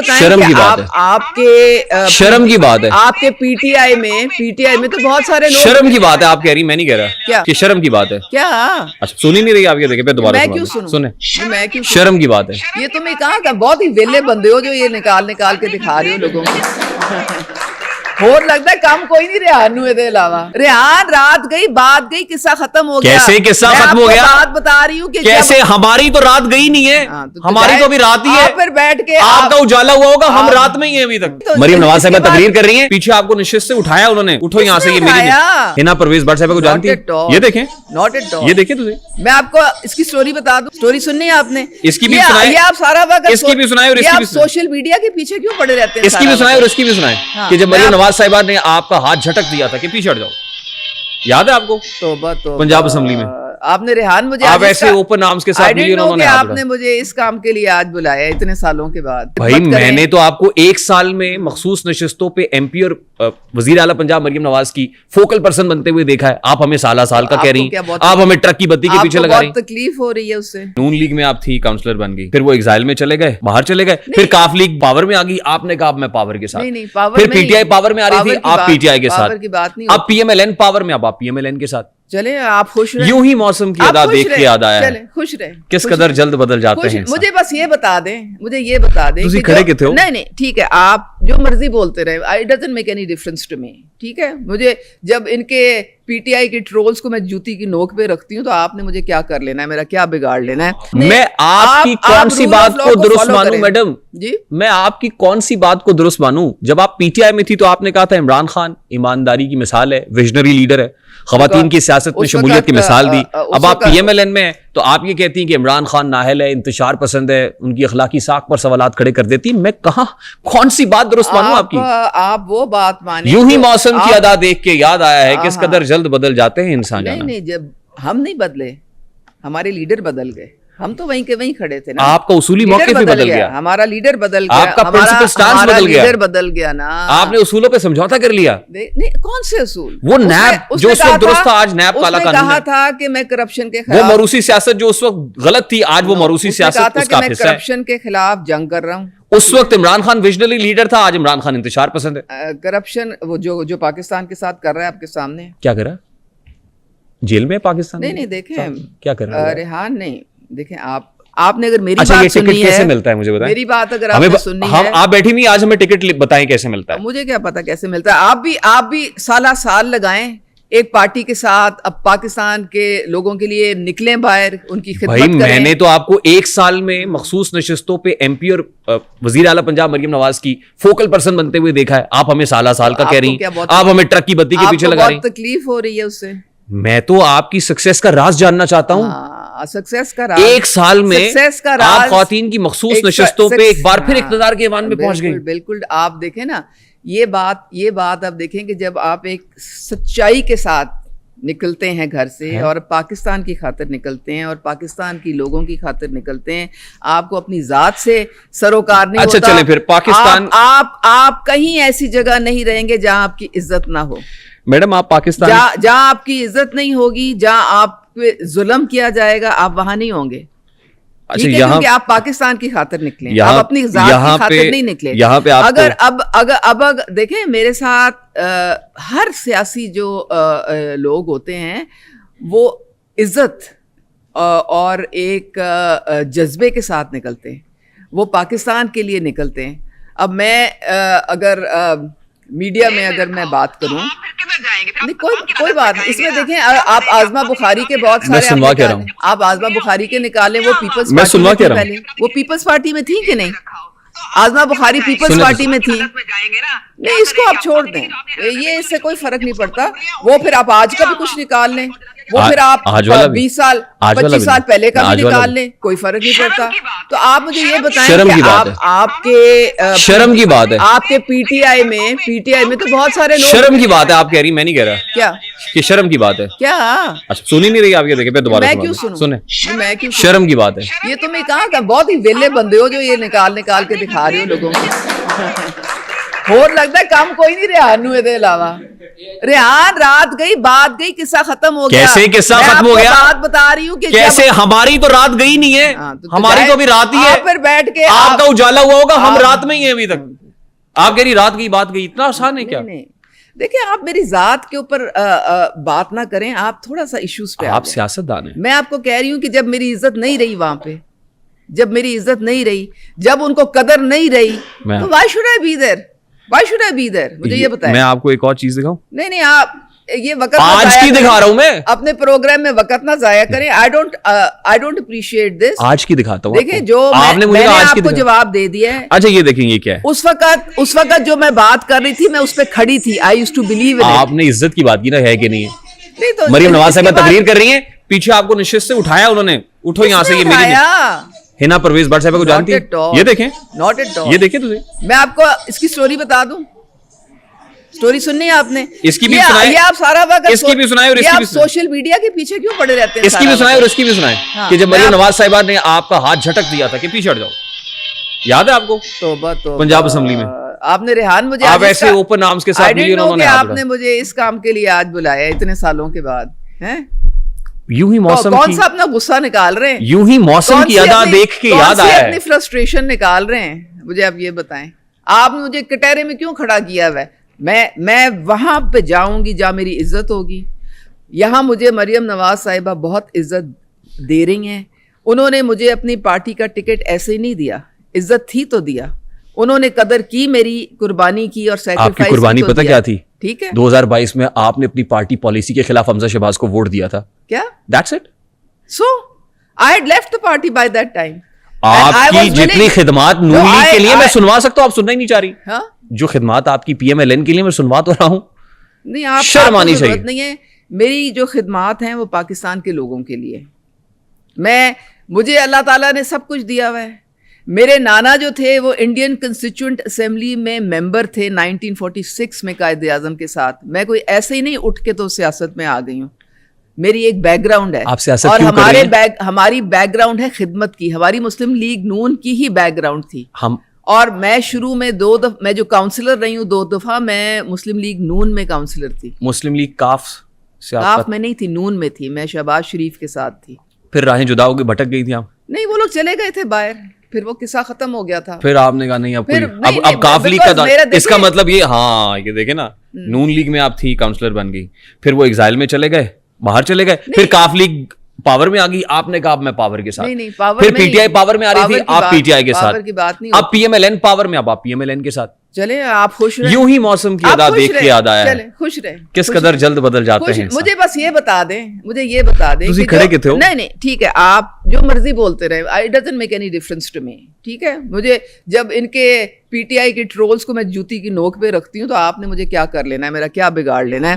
بتائیں شرم کہ کی بات ہے، آپ کے شرم کی بات ہے، آپ کے پی ٹی آئی میں تو بہت سارے لوگ شرم کی بات ہے. آپ کہہ رہی میں نہیں کہہ رہا کیا کہ شرم کی بات ہے. کیا اچھا سنی نہیں رہی آپ کے؟ دیکھیں پہ دوبارہ میں کیوں سنوں سنیں. میں کیوں شرم کی بات ہے. یہ تمہیں کہاں کا بہت ہی ویلے بندے ہو جو یہ نکال کے دکھا رہے ہو لوگوں کو. اور لگتا ہے کام کوئی نہیں ریحان نو دے علاوہ. ریحان رات گئی بات گئی قصہ ختم ہو گیا. کیسے قصہ ختم ہو گیا؟ بات بتا رہی ہوں کہ کیسے؟ ہماری تو رات گئی نہیں ہے، ہماری تو ابھی رات ہی ہے. پھر بیٹھ کے آپ کا اجالا ہوا ہوگا، ہم رات میں ہی ہیں ابھی تک. مریم نواز صاحبہ تقریر کر رہی ہیں، پیچھے آپ کو نشست سے اٹھایا انہوں نے. اٹھو یہاں سے. یہ میری ہنا پرویز بٹ صاحبہ کو جانتی ہے؟ یہ دیکھیں، ناٹ ایٹ آل. یہ دیکھیں تجھے. میں آپ کو اس کی سٹوری بتا دوں. سٹوری سننی ہے آپ نے؟ اس کی بھی سنائیں. یہ آپ سارا وقت اس کی بھی سنائیں اور اس کی بھی سنائیں. سوشل میڈیا کے پیچھے کیوں پڑے رہتے ہیں؟ اس کی بھی سنائیں اور اس کی بھی سنائیں کہ جب مریم نواز صاحبہ نے آپ کا ہاتھ جھٹک دیا تھا کہ پیچھے ہٹ جاؤ، یاد ہے آپ کو؟ توبہ توبہ. پنجاب اسمبلی میں آپ نے ریحان مجھے آپ ایسے اوپن آرمز کے ساتھ ملی، انہوں نے آپ نے مجھے اس کام کے لیے آج بلایا اتنے سالوں کے بعد. بھائی میں نے تو آپ کو ایک سال میں مخصوص نشستوں پہ ایم پی اور وزیر اعلیٰ پنجاب مریم نواز کی فوکل پرسن بنتے ہوئے دیکھا ہے. آپ ہمیں سالہ سال کا کہہ رہی ہیں، آپ ہمیں ٹرک کی بتی کے پیچھے لگا رہی ہیں. بہت تکلیف ہو رہی ہے اس سے. نون لیگ میں آپ تھی، کاؤنسلر بن گئی، پھر وہ ایگزائل میں چلے گئے، باہر چلے گئے، پھر کاف لیگ پاور میں آ گئی. آپ نے کہا اب میں پاور کے ساتھ. پھر پی ٹی آئی پاور میں آ رہی تھی، آپ پی ٹی آئی کے ساتھ. اب P M L N power میں، اب آپ پی ایم ایل این کے ساتھ. چلے آپ خوش رہیں. یوں ہی موسم کی ادا دیکھ کے یاد آیا ہے. خوش رہیں. کس قدر جلد بدل جاتے ہیں. مجھے بس یہ بتا دیں، مجھے یہ بتا دیں کہ کھڑے کتنے ہو. نہیں ٹھیک ہے، آپ جو مرضی بولتے رہے. It doesn't make any difference to me. ٹھیک ہے، مجھے جب ان کے پی ٹی آئی کے ٹرولز کو میں جوتی کی نوک پہ رکھتی ہوں تو آپ نے مجھے کیا کر لینا ہے، میرا کیا بگاڑ لینا ہے. میں آپ کی کون سی بات کو درست مانوں میڈم؟ جی میں آپ کی کون سی بات کو درست مانوں؟ جب آپ پی ٹی آئی میں تھی تو آپ نے کہا تھا عمران خان ایمانداری کی مثال ہے، ویژنری لیڈر ہے، خواتین کی سیاست میں شمولیت کی مثال دی. اب آپ پی ایم ایل این میں ہیں تو آپ یہ کہتی ہیں کہ عمران خان نااہل ہے، انتشار پسند ہے، ان کی اخلاقی ساکھ پر سوالات کھڑے کر دیتی. میں کہاں کون سی بات درست مانوں آپ کی؟ آپ وہ بات مانیں. یوں ہی موسم کی ادا دیکھ کے یاد آیا ہے کس قدر جلد بدل جاتے ہیں انسان. نہیں جب ہم نہیں بدلے، ہمارے لیڈر بدل گئے. ہم تو وہیں کے وہیں کھڑے تھے نا. آپ کا اصولی موقف بھی بدل گیا، ہمارا لیڈر بدل گیا، آپ کا پرنسپل سٹانس بدل گیا، لیڈر بدل گیا نا. آپ نے اصولوں پہ سمجھوتا کر لیا. نہیں کون سے اصول؟ وہ نیب جو اس وقت درست تھا آج نیب کالا قانون ہے. کہا تھا کہ میں کرپشن کے خلاف، وہ موروثی سیاست جو اس وقت غلط تھی آج وہ موروثی سیاست اس کا حصہ ہے. کرپشن کے خلاف جنگ کر رہا ہوں. اس وقت عمران خان ویژنری لیڈر تھا، آج عمران خان انتشار پسند ہے. کرپشن وہ جو پاکستان کے ساتھ کر رہا ہے آپ کے سامنے. کیا کر رہا ہے؟ جیل میں پاکستان؟ نہیں دیکھیں کیا کر رہا ہے ریحان. نہیں دیکھیں آپ نے اگر میری بات سننی ہے، کیسے ملتا ہے مجھے بتائیں. میری بات اگر آپ نے سننی ہے، آپ بیٹھی ہوئی آج ہمیں ٹکٹ بتائیں کیسے ملتا ہے. مجھے کیا پتا کیسے ملتا ہے. آپ بھی سالہ سال لگائیں ایک پارٹی کے ساتھ، اب پاکستان کے لوگوں کے لیے نکلیں باہر، ان کی خدمت کریں. میں نے تو آپ کو ایک سال میں مخصوص نشستوں پہ ایم پی اور وزیر اعلیٰ پنجاب مریم نواز کی فوکل پرسن بنتے ہوئے دیکھا ہے. آپ ہمیں سالہ سال کا کہہ رہی ہیں، آپ ہمیں ٹرک کی بتی کے پیچھے لگا رہی ہیں. بہت تکلیف ہو رہی ہے اس سے. میں تو آپ کی سکسیس کا راز جاننا چاہتا ہوں. سکسیس کا راز ایک سال میں آپ خواتین کی مخصوص نشستوں پہ ایک بار پھر اقتدار کے ایوان میں پہنچ گئی. بالکل. آپ دیکھیں نا یہ بات آپ دیکھیں کہ جب آپ ایک سچائی کے ساتھ نکلتے ہیں گھر سے اور پاکستان کی خاطر نکلتے ہیں اور پاکستان کی لوگوں کی خاطر نکلتے ہیں، آپ کو اپنی ذات سے سروکار نہیں ہوتا. اچھا چلیں پھر پاکستان، آپ کہیں ایسی جگہ نہیں رہیں گے جہاں آپ کی عزت نہ ہو. میڈم آپ پاکستان جہاں آپ کی عزت نہیں ہوگی، جہاں آپ پہ ظلم کیا جائے گا، آپ وہاں نہیں ہوں گے. کیونکہ آپ پاکستان کی خاطر نکلیں، آپ اپنی ذات کی خاطر نہیں نکلے. اگر اب دیکھیں میرے ساتھ ہر سیاسی جو لوگ ہوتے ہیں وہ عزت اور ایک جذبے کے ساتھ نکلتے ہیں، وہ پاکستان کے لیے نکلتے ہیں. اب میں اگر میڈیا میں اگر میں بات کروں، نہیں کوئی بات نہیں اس میں. دیکھیں آپ آزما بخاری کے بہت سارے آپ آزما بخاری کے نکالیں، وہ پیپلز پارٹی میں تھی پہلے، وہ پیپلز پارٹی میں تھی کہ نہیں؟ آزما بخاری پیپلز پارٹی میں تھی. نہیں اس کو آپ چھوڑ دیں، یہ اس سے کوئی فرق نہیں پڑتا. وہ پھر آپ آج کا بھی کچھ نکال لیں، وہ پھر آپ 20 سال 25 سال پہلے کا بھی نکال لیں، کوئی فرق نہیں پڑتا. تو آپ مجھے یہ بتائیں کہ آپ کے شرم کی بات ہے، آپ کے پی ٹی آئی میں تو بہت سارے لوگ. شرم کی بات ہے آپ کہہ رہی، میں نہیں کہہ رہا. کیا کہ شرم کی بات ہے؟ کیا اچھا سنی نہیں رہی آپ کے؟ دیکھیں پہ دوبارہ میں کیوں سنوں؟ سنیں. میں کیوں شرم کی بات ہے. یہ تمہیں کہاں کا بہت ہی ویلے بندے ہو جو یہ نکال کے دکھا رہے ہو لوگوں کو. اور لگتا ہے کام کوئی نہیں ریحان نو دے علاوہ. ریحان رات گئی بات گئی قصہ ختم ہو گیا. کیسے قصہ ختم ہو گیا؟ بات بتا رہی ہوں کہ کیسے ہماری تو رات گئی نہیں ہے, ہماری تو ابھی رات ہی ہے. پھر بیٹھ کے آپ کا اجالا ہوا ہوگا, ہم رات میں ہی ہیں ابھی تک. آپ کہہ رہی رات گئی بات گئی, اتنا آسان ہے کیا؟ دیکھیں آپ میری ذات کے اوپر بات نہ کریں, آپ تھوڑا سا ایشوز پہ. آپ سیاست دان ہیں. میں آپ کو کہہ رہی ہوں کہ جب میری عزت نہیں رہی وہاں پہ, جب میری عزت نہیں رہی, جب ان کو قدر نہیں رہی, تو why should I be there? Why should I be there? مجھے یہ بتائیں. میں آپ کو ایک اور چیز دکھاؤں. نہیں آپ یہ وقت آج کی دکھا رہا ہوں میں, اپنے پروگرام میں وقت نہ ضائع کریں. I don't appreciate this. آج کی دکھاتا ہوں. دیکھیں جو میں نے آپ کو جواب دے دیا ہے. اچھا یہ دیکھیں یہ کیا ہے. اس وقت جو میں بات کر رہی تھی میں اس پہ کھڑی تھی. I used to believe in it. آپ نے عزت کی بات کی نا, ہے کہ نہیں ہے؟ مریم نواز صاحبہ تقریر کر رہی ہیں, پیچھے آپ کو نشست سے اٹھایا انہوں نے, اٹھو یہاں سے. یہ میری ہنا پرویز بٹ صاحبہ کو جانتی ہے, یہ دیکھیں, یہ دیکھیں. میں آپ کو اس کی سٹوری بتا دوں. سٹوری سننی ہے آپ نے, اس کی بھی سنائیں. یہ آپ سارا وقت اس کی بھی سنائیں اور اس کی بھی سوشل میڈیا کے پیچھے کیوں پڑے رہتے ہیں؟ اس کی بھی سنائیں اور اس کی بھی سنائیں کہ جب مریم نواز صاحبہ نے آپ کا ہاتھ جھٹک دیا تھا کہ پیچھے ہٹ جاؤ, یاد ہے آپ کو؟ توبہ توبہ, پنجاب اسمبلی میں آپ نے ریحان مجھے آپ ایسے اوپن آرمز کے ساتھ ملی, انہوں نے آپ نے مجھے اس کام کے لیے آج بلایا اتنے سالوں کے بعد ہیں. یوں ہی موسم کون سا اپنا غصہ نکال رہے ہیں, یوں ہی موسم کی ادا دیکھ کے یاد آیا ہے. اپنی فرسٹریشن نکال رہے ہیں. مجھے آپ یہ بتائیں, آپ نے مجھے کٹہرے میں کیوں کھڑا کیا ہوا ہے؟ میں وہاں پہ جاؤں گی جہاں میری عزت ہوگی. یہاں مجھے مریم نواز صاحبہ بہت عزت دے رہی ہیں. انہوں نے مجھے اپنی پارٹی کا ٹکٹ ایسے ہی نہیں دیا, عزت تھی تو دیا. انہوں نے قدر کی, میری قربانی کی اور سیکریفائس. آپ کی قربانی پتہ کیا تھی؟ ٹھیک ہے, 2022 میں آپ نے اپنی پارٹی پالیسی کے خلاف حمزہ شہباز کو ووٹ دیا تھا. کیا؟ That's it. So I had left the party by that time. آپ کی جتنی خدمات نون لیگ کے لیے میں سنوا سکتا ہوں, آپ سننا ہی نہیں چاہ رہی. جو خدمات آپ کی پی ایم ایل این کے لیے میں سنوا تو رہا ہوں. نہیں, آپ شرم آنی چاہیے. نہیں ہے, میری جو خدمات ہیں وہ پاکستان کے لوگوں کے لیے. مجھے اللہ تعالیٰ نے سب کچھ دیا ہوا ہے. میرے نانا جو تھے وہ انڈین کنسٹیچوئنٹ اسمبلی میں ممبر تھے 1946 میں قائد اعظم کے ساتھ. میں کوئی ایسے ہی نہیں اٹھ کے تو سیاست میں آ گئی ہوں. میری ایک بیک گراؤنڈ ہے, اور ہماری بیک گراؤنڈ ہے خدمت کی. ہماری مسلم لیگ نون کی ہی بیک گراؤنڈ تھی. اور میں شروع میں 2 دفعہ میں جو کاؤنسلر رہی ہوں, 2 دفعہ میں مسلم لیگ نون میں کاؤنسلر تھی. مسلم لیگ کاف میں نہیں تھی, نون میں تھی. میں شہباز شریف کے ساتھ تھی. پھر راہیں جدا ہو کے بھٹک گئی تھی آپ؟ نہیں, وہ لوگ چلے گئے تھے باہر, پھر وہ قصہ ختم ہو گیا تھا. پھر آپ نے کہا نہیں اب کاف لیگ کا, اس کا مطلب یہ, ہاں یہ دیکھیں نا, نون لیگ میں آپ تھی, کاؤنسلر بن گئی, پھر وہ ایگزائل میں چلے گئے, باہر چلے گئے, پھر کاف لیگ پاور میں آ گئی. آپ نے کہا میں پاور کے ساتھ, پھر پی ٹی آئی پاور میں آ رہی تھی, آپ پی ٹی آئی کے ساتھ. اب P M L N power میں, اب آپ پی ایم ایل این کے ساتھ. چلے آپ خوش رہیں. یوں ہی موسم کی ادا دیکھ کے یاد آیا ہے. خوش رہیں, کس قدر جلد بدل جاتے ہیں. مجھے بس یہ بتا دیں, مجھے یہ بتا دیں. تسی کھڑے کتنے ہو؟ نہیں ٹھیک ہے, آپ جو مرضی بولتے رہے, it doesn't make any difference to me. ٹھیک ہے, مجھے جب ان کے پی ٹی آئی کے ٹرولز کو میں جوتی کی نوک پہ رکھتی ہوں تو آپ نے مجھے کیا کر لینا ہے, میرا کیا بگاڑ لینا ہے.